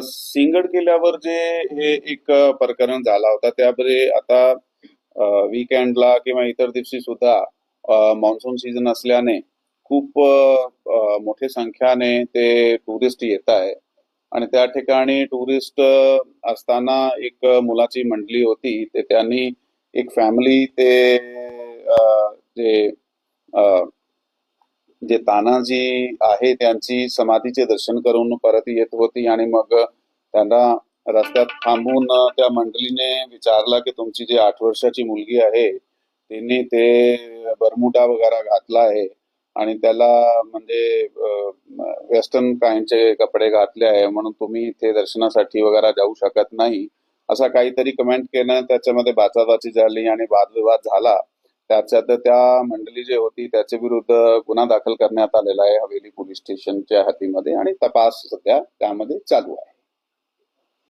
सिंहगड किल्ल्यावर जे हे एक प्रकरण झाला होता त्यामध्ये आता वीकेंडला किंवा इतर दिवशी सुद्धा मान्सून सीझन असल्याने खूप मोठ्या संख्याने ते टुरिस्ट येत आहे आणि त्या ठिकाणी टुरिस्ट असताना एक मुलाची मंडळी होती ते त्यांनी एक फॅमिली ते जे जे तानाजी आहे त्यांची समाधीचे दर्शन करून परत येत होती आणि मग त्यांना रस्त्यात थांबून त्या मंडळीने विचारला की तुमची जी 8 वर्षाची मुलगी आहे तिने ते बरमुडा वगैरे घातला आहे आणि त्याला म्हणजे वेस्टर्न काइंडचे कपडे घातले आहे म्हणून तुम्ही इथे दर्शनासाठी वगैरे जाऊ शकत नाही असा काहीतरी कमेंट केलं त्याच्यामध्ये बाचाबाची झाली आणि वादविवाद झाला त्याच्यात त्या मंडळी जी होती त्याच्या विरुद्ध गुन्हा दाखल करण्यात आलेला आहे हवेली पोलीस स्टेशनच्या हद्दीमध्ये आणि तपास सध्या त्यामध्ये चालू आहे.